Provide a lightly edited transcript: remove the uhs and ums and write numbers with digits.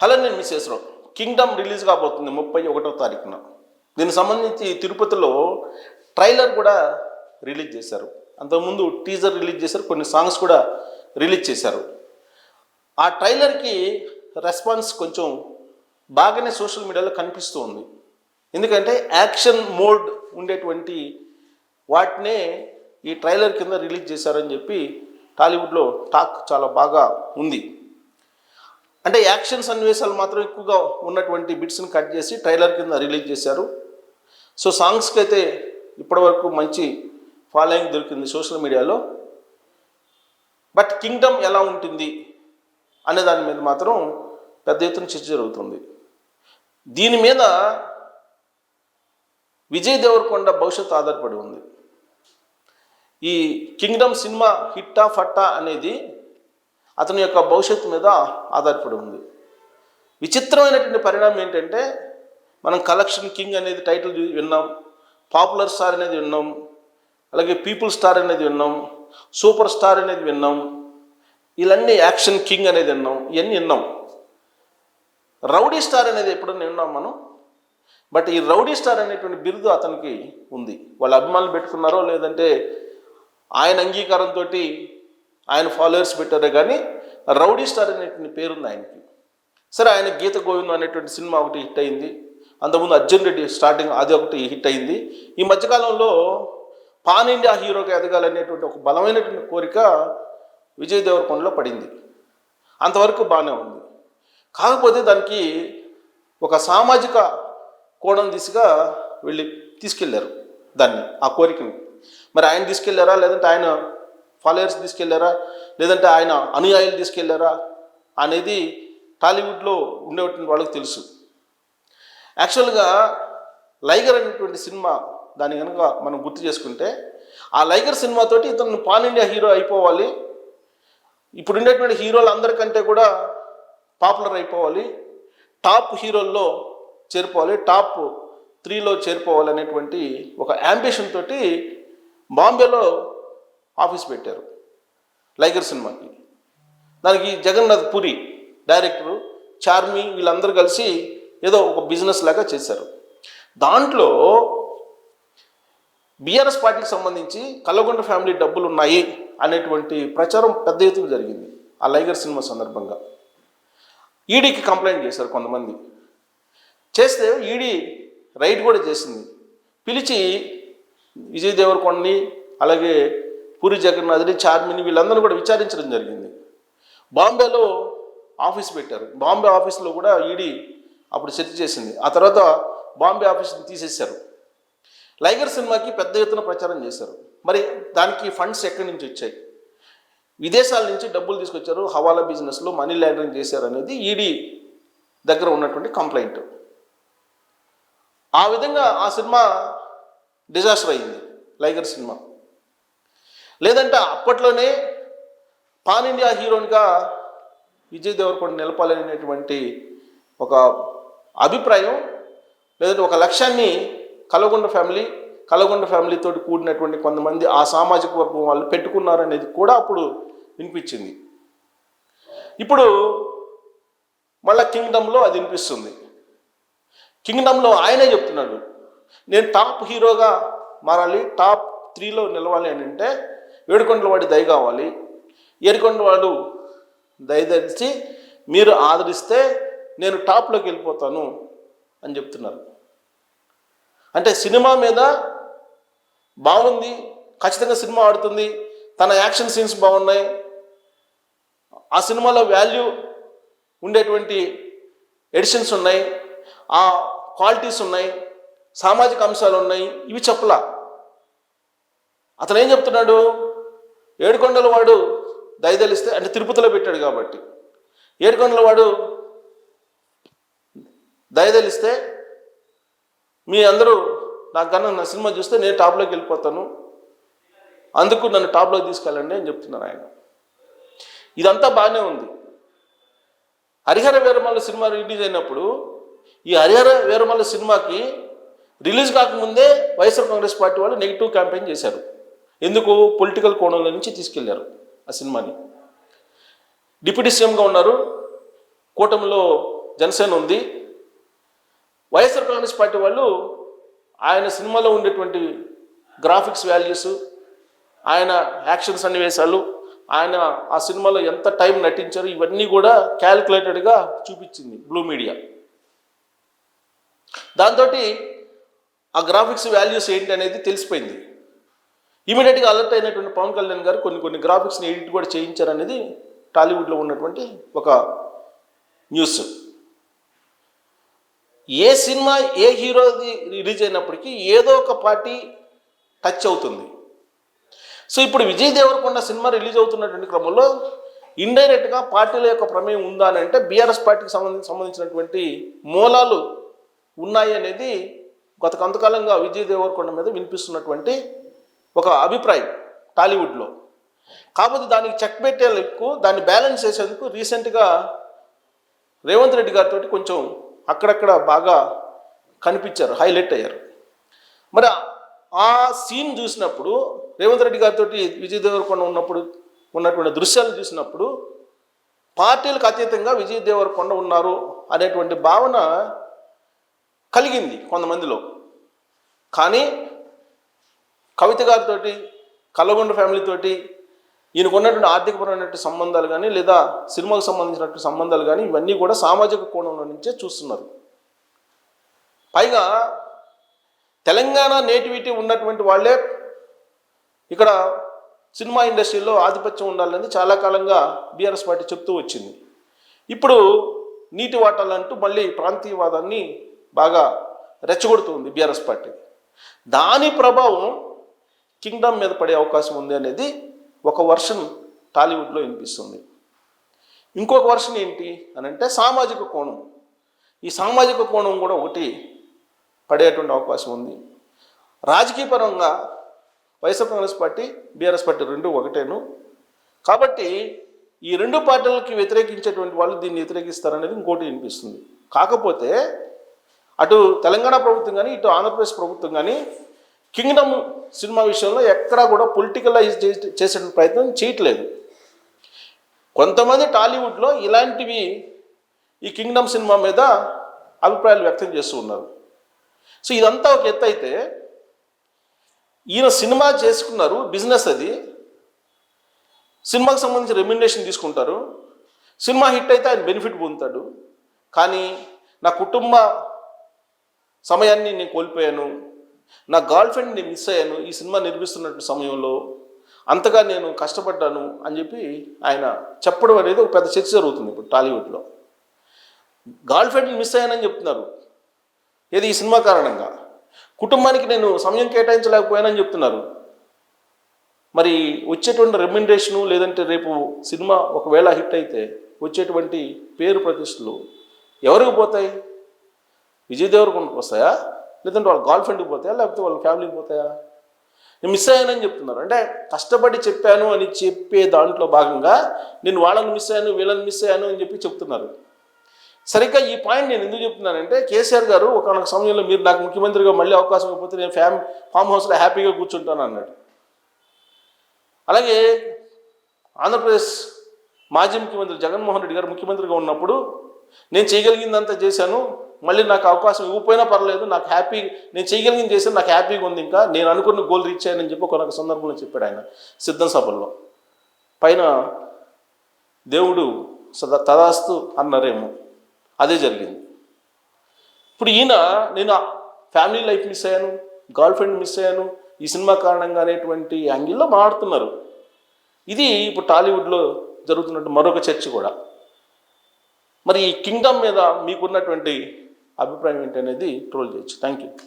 Hello, నేను మిస్సెస్రావు. Kingdom release కాబోతుంది 31వ తారీఖున. దీనికి సంబంధించి తిరుపతిలో ట్రైలర్ కూడా రిలీజ్ చేశారు. అంతకుముందు టీజర్ రిలీజ్ చేశారు, కొన్ని సాంగ్స్ కూడా రిలీజ్ చేశారు. ఆ ట్రైలర్కి రెస్పాన్స్ కొంచెం బాగానే సోషల్ మీడియాలో కనిపిస్తూ ఉంది. ఎందుకంటే యాక్షన్ మోడ్ ఉండేటువంటి వాటినే ఈ ట్రైలర్ కింద రిలీజ్ చేశారని చెప్పి టాలీవుడ్లో టాక్ చాలా బాగా ఉంది. అంటే యాక్షన్ సన్నివేశాలు మాత్రం ఎక్కువగా ఉన్నటువంటి బిట్స్ని కట్ చేసి ట్రైలర్ కింద రిలీజ్ చేశారు. సో సాంగ్స్కి అయితే ఇప్పటివరకు మంచి ఫాలోయింగ్ దొరికింది సోషల్ మీడియాలో. బట్ కింగ్డమ్ ఎలా ఉంటుంది అనే దాని మీద మాత్రం పెద్ద ఎత్తున చర్చ జరుగుతుంది. దీని మీద విజయ్ దేవరకొండ భవిష్యత్తు ఆధారపడి ఉంది. ఈ కింగ్డమ్ సినిమా హిట్టా ఫట్టా అనేది అతని యొక్క భవిష్యత్తు మీద ఆధారపడి ఉంది. విచిత్రమైనటువంటి పరిణామం ఏంటంటే, మనం కలెక్షన్ కింగ్ అనేది టైటిల్ విన్నాం, పాపులర్ స్టార్ అనేది విన్నాం, అలాగే పీపుల్ స్టార్ అనేది విన్నాం, సూపర్ స్టార్ అనేది విన్నాం, ఇవన్నీ యాక్షన్ కింగ్ అనేది విన్నాం, ఇవన్నీ విన్నాం. రౌడీ స్టార్ అనేది ఎప్పుడన్నా విన్నాం మనం. బట్ ఈ రౌడీ స్టార్ అనేటువంటి బిరుదు అతనికి ఉంది. వాళ్ళ అభిమానులు పెట్టుకున్నారో లేదంటే ఆయన అంగీకారంతో ఆయన ఫాలోవర్స్ పెట్టారే కానీ రౌడీ స్టార్ అనేటువంటి పేరుంది ఆయనకి. సరే, ఆయన గీత గోవిందం అనేటువంటి సినిమా ఒకటి హిట్ అయింది. అంతకుముందు అర్జున్ రెడ్డి స్టార్టింగ్ అది ఒకటి హిట్ అయింది. ఈ మధ్యకాలంలో పాన్ ఇండియా హీరోగా ఎదగాలనేటువంటి ఒక బలమైనటువంటి కోరిక విజయ్ దేవరకొండలో పడింది. అంతవరకు బాగానే ఉంది. కాకపోతే దానికి ఒక సామాజిక కోణం దిశగా తీసుకెళ్లారు దాన్ని, ఆ కోరికని. మరి ఆయన తీసుకెళ్లారా, లేదంటే ఆయన ఫాలోవర్స్ తీసుకెళ్లారా, లేదంటే ఆయన అనుయాయులు తీసుకెళ్లారా అనేది టాలీవుడ్లో ఉండేటువంటి వాళ్ళకి తెలుసు. యాక్చువల్గా లైగర్ అనేటువంటి సినిమా దాన్ని కనుక మనం గుర్తు చేసుకుంటే, ఆ లైగర్ సినిమాతోటి ఇతను పాన్ ఇండియా హీరో అయిపోవాలి, ఇప్పుడు ఉండేటువంటి హీరోలు అందరికంటే కూడా పాపులర్ అయిపోవాలి, టాప్ హీరోల్లో చేరిపోవాలి, టాప్ 3లో చేరిపోవాలి అనేటువంటి ఒక యాంబిషన్ తోటి బాంబేలో ఆఫీస్ పెట్టారు లైగర్ సినిమాకి. దానికి జగన్నాథ్ పురి డైరెక్టరు, చార్మి వీళ్ళందరూ కలిసి ఏదో ఒక బిజినెస్ లాగా చేశారు. దాంట్లో బీఆర్ఎస్ పార్టీకి సంబంధించి కల్లగొండ ఫ్యామిలీ డబ్బులు ఉన్నాయి అనేటువంటి ప్రచారం పెద్ద ఎత్తున జరిగింది ఆ లైగర్ సినిమా సందర్భంగా. ఈడీకి కంప్లైంట్ చేశారు కొంతమంది. చేస్తే ఈడీ రైడ్ కూడా చేసింది. పిలిచి విజయ్ దేవరకొండని, అలాగే పూరి జగన్నాథ్ని, చార్మిని వీళ్ళందరూ కూడా విచారించడం జరిగింది. బాంబేలో ఆఫీస్ పెట్టారు. బాంబే ఆఫీస్లో కూడా ఈడీ అప్పుడు సెర్చ్ చేసింది. ఆ తర్వాత బాంబే ఆఫీస్ని తీసేశారు. లైగర్ సినిమాకి పెద్ద ఎత్తున ప్రచారం చేశారు. మరి దానికి ఫండ్స్ ఎక్కడి నుంచి వచ్చాయి? విదేశాల నుంచి డబ్బులు తీసుకొచ్చారు, హవాలా బిజినెస్లో మనీ లాండరింగ్ చేశారు అనేది ఈడీ దగ్గర ఉన్నటువంటి కంప్లైంట్. ఆ విధంగా ఆ సినిమా డిజాస్టర్ అయింది లైగర్ సినిమా. లేదంటే అప్పట్లోనే పాన్ ఇండియా హీరోయిన్గా విజయ్ దేవరకొండ నిలపాలనేటువంటి ఒక అభిప్రాయం, లేదంటే ఒక లక్ష్యాన్ని కల్లగొండ ఫ్యామిలీతో కూడినటువంటి కొంతమంది ఆ సామాజిక వర్గం వాళ్ళు పెట్టుకున్నారనేది కూడా అప్పుడు వినిపించింది. ఇప్పుడు మళ్ళీ కింగ్డమ్లో అది వినిపిస్తుంది. కింగ్డమ్లో ఆయనే చెప్తున్నాడు, నేను టాప్ హీరోగా మారాలి, టాప్ 3లో నిలవాలి అని అంటే ఏడుకొండల వాడి దయ కావాలి. ఏడుకొండల వాడు దయదలిచి మీరు ఆదరిస్తే నేను టాప్లోకి వెళ్ళిపోతాను అని చెప్తున్నారు. అంటే సినిమా మీద బాగుంది, ఖచ్చితంగా సినిమా ఆడుతుంది, తన యాక్షన్ సీన్స్ బాగున్నాయి, ఆ సినిమాలో వాల్యూ ఉండేటువంటి ఎడిషన్స్ ఉన్నాయి, ఆ క్వాలిటీస్ ఉన్నాయి, సామాజిక అంశాలు ఉన్నాయి, ఇవి చెప్పలా. అతను ఏం చెప్తున్నాడు, ఏడుకొండల వాడు దయదలిస్తే, అంటే తిరుపతిలో పెట్టాడు కాబట్టి, ఏడుకొండల వాడు దయదలిస్తే మీ అందరూ నాకు కన్నా నా సినిమా చూస్తే నేను టాప్లోకి వెళ్ళిపోతాను, అందుకు నన్ను టాప్లోకి తీసుకెళ్ళండి అని చెప్తున్నారు ఆయన. ఇదంతా బాగానే ఉంది. హరిహర వీరమల్ల సినిమా రిలీజ్ అయినప్పుడు ఈ హరిహర వీరమల్ల సినిమాకి రిలీజ్ కాకముందే వైఎస్ఆర్ కాంగ్రెస్ పార్టీ వాళ్ళు నెగిటివ్ క్యాంపెయిన్ చేశారు. ఎందుకు? పొలిటికల్ కోణంలో నుంచి తీసుకెళ్లారు ఆ సినిమాని. డిప్యూటీ సీఎంగా ఉన్నారు, కూటమిలో జనసేన ఉంది. వైఎస్ఆర్ కాంగ్రెస్ పార్టీ వాళ్ళు ఆయన సినిమాలో ఉండేటువంటి గ్రాఫిక్స్ వాల్యూస్, ఆయన యాక్షన్ సన్నివేశాలు, ఆయన ఆ సినిమాలో ఎంత టైం నటించారు, ఇవన్నీ కూడా క్యాలిక్యులేటెడ్గా చూపించింది బ్లూ మీడియా. దాంతో ఆ గ్రాఫిక్స్ వాల్యూస్ ఏంటి అనేది తెలిసిపోయింది. ఇమీడియట్గా అలర్ట్ అయినటువంటి పవన్ కళ్యాణ్ గారు కొన్ని గ్రాఫిక్స్ని ఎడిట్ కూడా చేయించారనేది టాలీవుడ్లో ఉన్నటువంటి ఒక న్యూస్. ఏ సినిమా ఏ హీరోది రిలీజ్ అయినప్పటికీ ఏదో ఒక పార్టీ టచ్ అవుతుంది. సో ఇప్పుడు విజయ్ దేవరకొండ సినిమా రిలీజ్ అవుతున్నటువంటి క్రమంలో ఇండైరెక్ట్గా పార్టీల యొక్క ప్రమేయం ఉందా అని అంటే బీఆర్ఎస్ పార్టీకి సంబంధించినటువంటి మూలాలు ఉన్నాయి అనేది గత కొంతకాలంగా విజయ్ దేవరకొండ మీద వినిపిస్తున్నటువంటి ఒక అభిప్రాయం టాలీవుడ్లో. కాకపోతే దానికి చెక్ పెట్టేందుకు, దాన్ని బ్యాలెన్స్ చేసేందుకు రీసెంట్గా రేవంత్ రెడ్డి గారితో కొంచెం అక్కడక్కడ బాగా కనిపించారు, హైలైట్ అయ్యారు. మరి ఆ సీన్ చూసినప్పుడు, రేవంత్ రెడ్డి గారితో విజయ్ దేవరకొండ ఉన్నటువంటి దృశ్యాలు చూసినప్పుడు పార్టీలకు అతీతంగా విజయ్ దేవరకొండ ఉన్నారు అనేటువంటి భావన కలిగింది కొంతమందిలో. కానీ కవిత గారితో, కల్లగొండ ఫ్యామిలీతోటి ఈయనకు ఉన్నటువంటి ఆర్థికపరమైనటువంటి సంబంధాలు కానీ లేదా సినిమాకు సంబంధించినటువంటి సంబంధాలు కానీ ఇవన్నీ కూడా సామాజిక కోణంలో నుంచే చూస్తున్నారు. పైగా తెలంగాణ నేటివిటీ ఉన్నటువంటి వాళ్ళే ఇక్కడ సినిమా ఇండస్ట్రీలో ఆధిపత్యం ఉండాలని చాలా కాలంగా బీఆర్ఎస్ పార్టీ చెప్తూ వచ్చింది. ఇప్పుడు నీటి వాటాలంటూ మళ్ళీ ప్రాంతీయవాదాన్ని బాగా రెచ్చగొడుతుంది బీఆర్ఎస్ పార్టీ. దాని ప్రభావం కింగ్డమ్ మీద పడే అవకాశం ఉంది అనేది ఒక వర్షన్ టాలీవుడ్లో వినిపిస్తుంది. ఇంకొక వర్షన్ ఏంటి అని అంటే సామాజిక కోణం. ఈ సామాజిక కోణం కూడా ఒకటి పడేటువంటి అవకాశం ఉంది. రాజకీయ పరంగా YSR Congress party, BRS party రెండు ఒకటేను. కాబట్టి ఈ రెండు పార్టీలకి వ్యతిరేకించేటువంటి వాళ్ళు దీన్ని వ్యతిరేకిస్తారనేది ఇంకోటి వినిపిస్తుంది. కాకపోతే అటు తెలంగాణ ప్రభుత్వం కానీ ఇటు ఆంధ్రప్రదేశ్ ప్రభుత్వం కానీ కింగ్డమ్ సినిమా విషయంలో ఎక్కడా కూడా పొలిటికలైజ్ చేసే ప్రయత్నం చేయట్లేదు. కొంతమంది టాలీవుడ్లో ఇలాంటివి ఈ కింగ్డమ్ సినిమా మీద అభిప్రాయాలు వ్యక్తం చేస్తూ ఉన్నారు. సో ఇదంతా ఒక ఎత్తు అయితే, ఈయన సినిమా చేసుకున్నారు, బిజినెస్ అది, సినిమాకి సంబంధించి రెమ్యునరేషన్ తీసుకుంటారు, సినిమా హిట్ అయితే ఆయన బెనిఫిట్ పొందుతాడు. కానీ నా కుటుంబ సమయాన్ని నేను కోల్పోయాను, నా గర్ల్ ఫ్రెండ్ నేను మిస్ అయ్యాను ఈ సినిమా నిర్మిస్తున్నటువంటి సమయంలో, అంతగా నేను కష్టపడ్డాను అని చెప్పి ఆయన చెప్పడం అనేది ఒక పెద్ద చర్చ జరుగుతుంది ఇప్పుడు టాలీవుడ్లో. గర్ల్ ఫ్రెండ్ని మిస్ అయ్యానని చెప్తున్నారు, ఏది ఈ సినిమా కారణంగా. కుటుంబానికి నేను సమయం కేటాయించలేకపోయానని చెప్తున్నారు. మరి వచ్చేటువంటి రెమ్యునరేషను లేదంటే రేపు సినిమా ఒకవేళ హిట్ అయితే వచ్చేటువంటి పేరు ప్రతిష్టలు ఎవరికి పోతాయి? విజయ్ దేవరకొండకు వస్తాయా, లేదంటే వాళ్ళ గర్ల్ ఫ్రెండ్కి పోతాయా, లేకపోతే వాళ్ళ ఫ్యామిలీకి పోతాయా? నేను మిస్ అయ్యానని చెప్తున్నారు. అంటే కష్టపడి చెప్పాను అని చెప్పే దాంట్లో భాగంగా నేను వాళ్ళని మిస్ అయ్యాను, వీళ్ళని మిస్ అయ్యాను అని చెప్పి చెప్తున్నారు. సరిగ్గా ఈ పాయింట్ నేను ఎందుకు చెప్తున్నానంటే, కేసీఆర్ గారు ఒకనొక సమయంలో మీరు నాకు ముఖ్యమంత్రిగా మళ్ళీ అవకాశం ఇవ్వకపోతే నేను ఫామ్ హౌస్లో హ్యాపీగా కూర్చుంటాను అన్నాడు. అలాగే ఆంధ్రప్రదేశ్ మాజీ ముఖ్యమంత్రి జగన్మోహన్ రెడ్డి గారు ముఖ్యమంత్రిగా ఉన్నప్పుడు నేను చేయగలిగిందంతా చేశాను, మళ్ళీ నాకు అవకాశం ఇవ్వకపోయినా పర్లేదు, నాకు హ్యాపీ, నేను చేయగలిగింది చేశాను, నాకు హ్యాపీగా ఉంది, ఇంకా నేను అనుకున్న గోల్ రీచ్ అయ్యానని చెప్పి ఒకనొక సందర్భంలో చెప్పాడు ఆయన సిద్ధం సభల్లో. పైన దేవుడు తదాస్తు అన్నారేమో, అదే జరిగింది. ఇప్పుడు ఈయన నేను ఫ్యామిలీ లైఫ్ మిస్ అయ్యాను, గర్ల్ ఫ్రెండ్ మిస్ అయ్యాను ఈ సినిమా కారణంగా అనేటువంటి యాంగిల్లో మాట్లాడుతున్నారు. ఇది ఇప్పుడు టాలీవుడ్లో జరుగుతున్నట్టు మరొక చర్చ కూడా. మరి ఈ కింగ్డమ్ మీద మీకున్నటువంటి అభిప్రాయం ఏంటనేది ట్రోల్ చేయొచ్చు. Thank you.